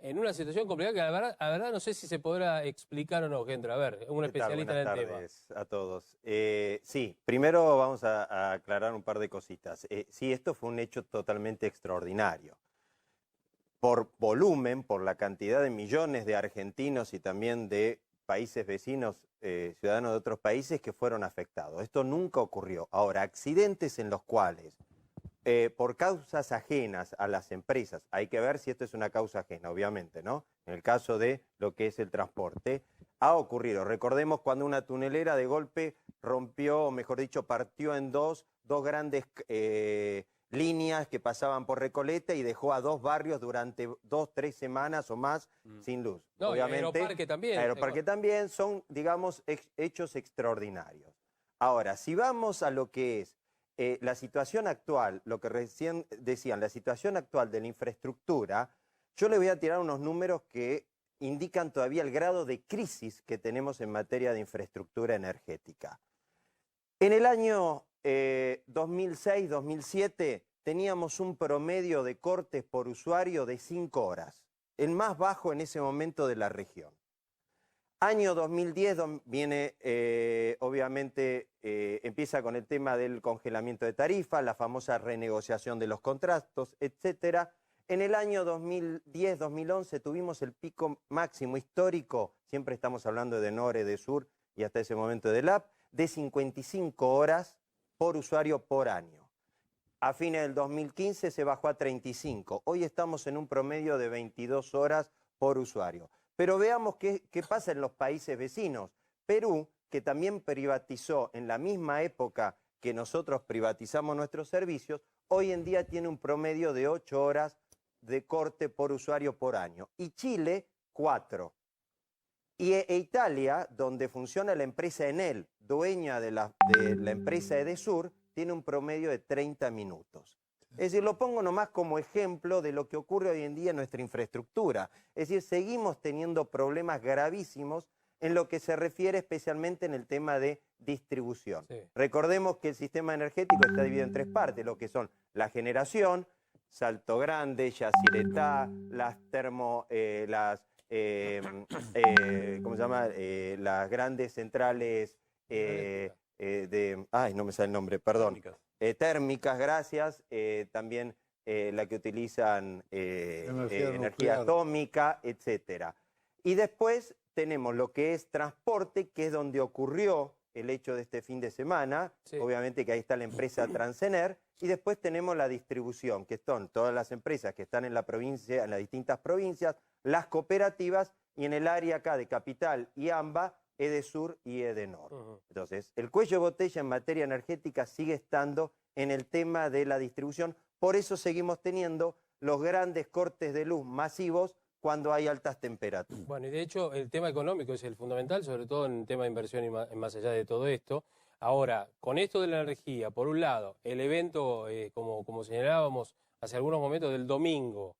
en una situación complicada que la verdad no sé si se podrá explicar o no, Gendra. A ver, un especialista en el tema. Buenas tardes a todos. Sí, primero vamos a aclarar un par de cositas. Sí, esto fue un hecho totalmente extraordinario. Por volumen, por la cantidad de millones de argentinos y también de países vecinos, ciudadanos de otros países que fueron afectados. Esto nunca ocurrió. Ahora, accidentes en los cuales, por causas ajenas a las empresas, hay que ver si esto es una causa ajena, obviamente, ¿no? En el caso de lo que es el transporte, ha ocurrido. Recordemos cuando una tunelera de golpe rompió, o mejor dicho, partió en dos grandes líneas que pasaban por Recoleta y dejó a 2 barrios durante 2, 3 semanas o más sin luz. No, obviamente, y Aeroparque también. Aeroparque también son, digamos, hechos extraordinarios. Ahora, si vamos a lo que es la situación actual, lo que recién decían, la situación actual de la infraestructura, yo le voy a tirar unos números que indican todavía el grado de crisis que tenemos en materia de infraestructura energética. En el año 2006-2007 teníamos un promedio de cortes por usuario de 5 horas, el más bajo en ese momento de la región. Año 2010 viene, obviamente, empieza con el tema del congelamiento de tarifas, la famosa renegociación de los contratos, etc. En el año 2010-2011 tuvimos el pico máximo histórico, siempre estamos hablando de Nore, de Sur y hasta ese momento de LAP, de 55 horas por usuario por año. A fines del 2015 se bajó a 35. Hoy estamos en un promedio de 22 horas por usuario. Pero veamos qué pasa en los países vecinos. Perú, que también privatizó en la misma época que nosotros privatizamos nuestros servicios, hoy en día tiene un promedio de 8 horas de corte por usuario por año. Y Chile, 4. E Italia, donde funciona la empresa Enel, dueña de la empresa Edesur, tiene un promedio de 30 minutos. Es decir, lo pongo nomás como ejemplo de lo que ocurre hoy en día en nuestra infraestructura. Es decir, seguimos teniendo problemas gravísimos en lo que se refiere especialmente en el tema de distribución. Sí. Recordemos que el sistema energético está dividido en 3 partes, lo que son la generación, Salto Grande, Yacyretá, las ¿cómo se llama? Las grandes centrales no me sale el nombre, perdón. Térmicas, gracias. También la que utilizan energía atómica, etc. Y después tenemos lo que es transporte, que es donde ocurrió el hecho de este fin de semana. Sí. Obviamente que ahí está la empresa Transener. Y después tenemos la distribución, que son todas las empresas que están en la provincia, en las distintas provincias, las cooperativas y en el área acá de Capital y AMBA, Edesur y Edenor. Entonces, el cuello de botella en materia energética sigue estando en el tema de la distribución. Por eso seguimos teniendo los grandes cortes de luz masivos cuando hay altas temperaturas. Bueno, y de hecho el tema económico es el fundamental, sobre todo en el tema de inversión y más allá de todo esto. Ahora, con esto de la energía, por un lado, el evento, como señalábamos hace algunos momentos del domingo,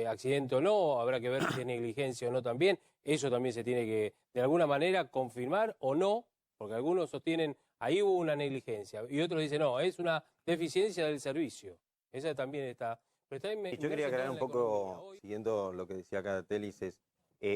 accidente o no, habrá que ver si es negligencia o no también. Eso también se tiene que, de alguna manera, confirmar o no, porque algunos sostienen, ahí hubo una negligencia, y otros dicen, no, es una deficiencia del servicio. Esa también está... Pero está y yo quería aclarar un poco, siguiendo lo que decía acá Telis,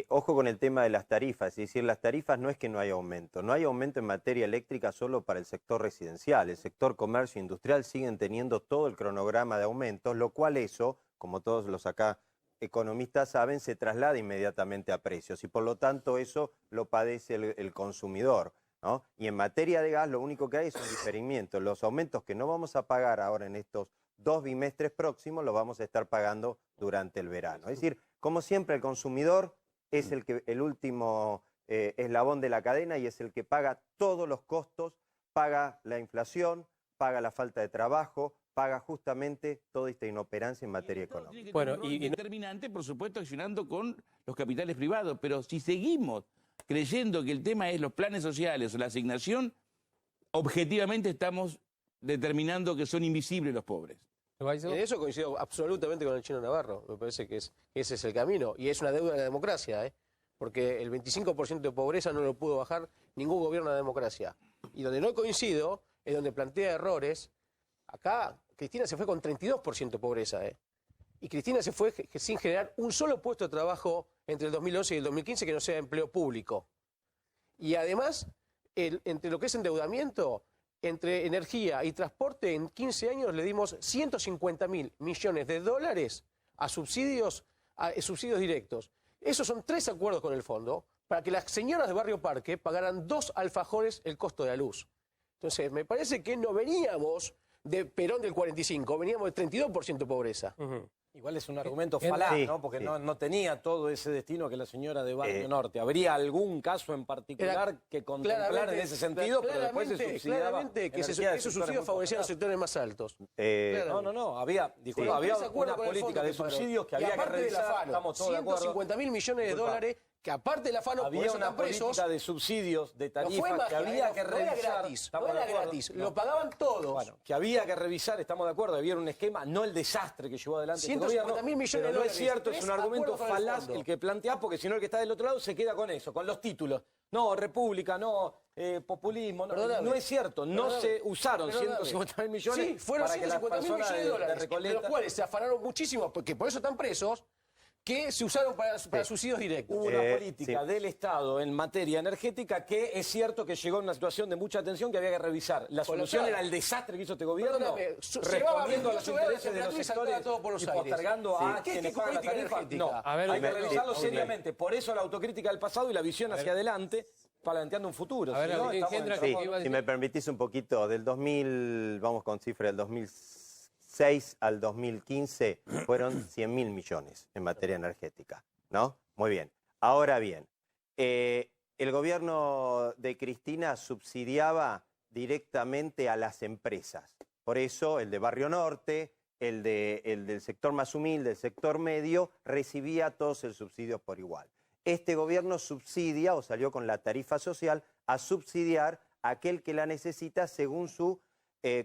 ojo con el tema de las tarifas, es decir, las tarifas no es que no hay aumento, no hay aumento en materia eléctrica solo para el sector residencial, el sector comercio e industrial siguen teniendo todo el cronograma de aumentos, lo cual eso, como todos los acá economistas saben, se traslada inmediatamente a precios y por lo tanto eso lo padece el consumidor, ¿no? Y en materia de gas lo único que hay es un diferimiento, los aumentos que no vamos a pagar ahora en estos 2 bimestres próximos los vamos a estar pagando durante el verano. Es decir, como siempre el consumidor es el último eslabón de la cadena y es el que paga todos los costos, paga la inflación, paga la falta de trabajo, paga justamente toda esta inoperancia en materia económica. Bueno, y determinante, por supuesto, accionando con los capitales privados, pero si seguimos creyendo que el tema es los planes sociales o la asignación, objetivamente estamos determinando que son invisibles los pobres. En eso coincido absolutamente con el Chino Navarro. Me parece que ese es el camino. Y es una deuda de la democracia, porque el 25% de pobreza no lo pudo bajar ningún gobierno de la democracia. Y donde no coincido es donde plantea errores. Acá Cristina se fue con 32% de pobreza. Y Cristina se fue sin generar un solo puesto de trabajo entre el 2011 y el 2015 que no sea empleo público. Y además, entre lo que es endeudamiento, entre energía y transporte, en 15 años le dimos 150.000 millones de dólares a subsidios directos. Esos son 3 acuerdos con el fondo para que las señoras de Barrio Parque pagaran 2 alfajores el costo de la luz. Entonces, me parece que no veníamos de Perón del 45, veníamos del 32% de pobreza. Igual es un argumento falaz, sí, ¿no? Porque sí. no tenía todo ese destino que la señora de Barrio Norte. ¿Habría algún caso en particular que contemplar en ese sentido, pero después se subsidiaba? Claramente que energía de esos sectores subsidios muy favorecían a los populares? sectores más altos. No, había, disculpa, Sí. había ¿Estás de acuerdo una con el política fondo de subsidios que Y había que aparte del revisar, afano, estamos todos de acuerdo. 150.000 millones de Disculpa. dólares, que aparte del afano, por Había eso una están presos. política de subsidios, de No fue tarifas que magia, había que no era revisar. gratis, ¿Estamos no de era acuerdo? gratis, No. lo pagaban todos. Bueno, que había que revisar, estamos de acuerdo, había un esquema, no el desastre que llevó adelante este 150.000 gobierno, millones pero de no es dólares, cierto, es 3 un argumento acuerdos con el falaz fondo. el que planteás, porque si no el que está del otro lado se queda con eso, con los títulos. No, república, no, populismo, no, Perdóname. no es cierto, no Perdóname. se usaron Perdóname. 150.000 millones Sí, fueron para que las 150.000 personas millones de dólares, de Recoleta... los cuales se afanaron muchísimo, porque por eso están presos, que se usaron para subsidios directos. Hubo una Sí. política del Estado en materia energética que es cierto que llegó a una situación de mucha tensión que había que revisar. La solución Colosal. era el desastre que hizo este gobierno, Perdóname, respondiendo a los 28 grados de intereses de los temperatura y sectores saltaba todo por los y aires. postergando Sí. a ¿Qué quienes pagan la política tarifa. energética? No, A ver, hay que me- revisarlo sí, seriamente. Por eso la autocrítica del pasado y la visión hacia adelante, planteando un futuro. A ver, Si no, ¿quién estamos entra? en- Sí, ¿Qué iba a si decir? me permitís un poquito, del 2000, vamos con cifra, del 2006 al 2015 fueron 100.000 millones en materia energética, ¿no? Muy bien. Ahora bien, el gobierno de Cristina subsidiaba directamente a las empresas. Por eso el de Barrio Norte, el del sector más humilde, el sector medio, recibía todos el subsidio por igual. Este gobierno subsidia o salió con la tarifa social a subsidiar a aquel que la necesita según su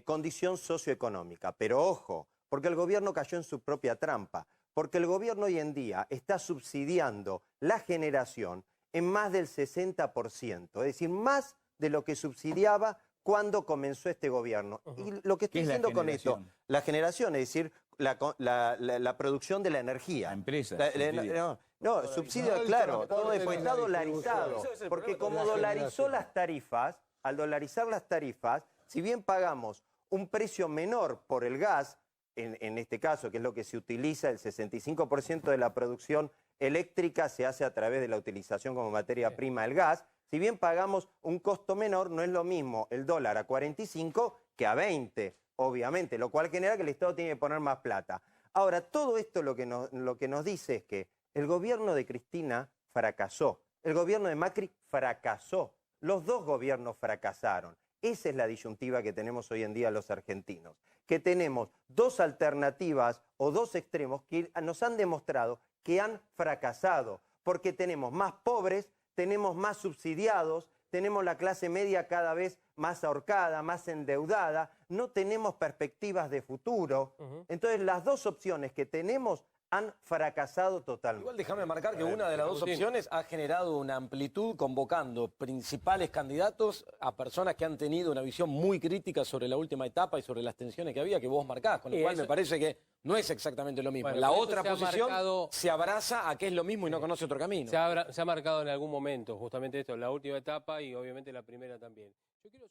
condición socioeconómica. Pero ojo, porque el gobierno cayó en su propia trampa, porque el gobierno hoy en día está subsidiando la generación en más del 60%, es decir, más de lo que subsidiaba cuando comenzó este gobierno. Y lo que estoy ¿Qué es la diciendo con esto, generación? la generación, es decir, la producción de la energía. La empresa, No, no, subsidio, claro, todo después está dolarizado. Ese es el Porque problema como con la dolarizó las tarifas, al dolarizar las tarifas, si bien pagamos un precio menor por el gas, en este caso, que es lo que se utiliza, el 65% de la producción eléctrica se hace a través de la utilización como materia prima del gas, si bien pagamos un costo menor, no es lo mismo el dólar a 45 que a 20, obviamente, lo cual genera que el Estado tiene que poner más plata. Ahora, todo esto lo que nos dice es que el gobierno de Cristina fracasó, el gobierno de Macri fracasó, los dos gobiernos fracasaron. Esa es la disyuntiva que tenemos hoy en día los argentinos, que tenemos dos alternativas o dos extremos que nos han demostrado que han fracasado, porque tenemos más pobres, tenemos más subsidiados, tenemos la clase media cada vez más ahorcada, más endeudada, no tenemos perspectivas de futuro. Entonces las dos opciones que tenemos han fracasado totalmente. Igual déjame marcar que una de las dos opciones ha generado una amplitud convocando principales candidatos a personas que han tenido una visión muy crítica sobre la última etapa y sobre las tensiones que había, que vos marcás, con lo Y cual eso- me parece que no es exactamente lo mismo. Bueno, La por eso otra se ha posición marcado- se abraza a que es lo mismo y no conoce otro camino. Se ha marcado en algún momento justamente esto, la última etapa y obviamente la primera también. Yo quiero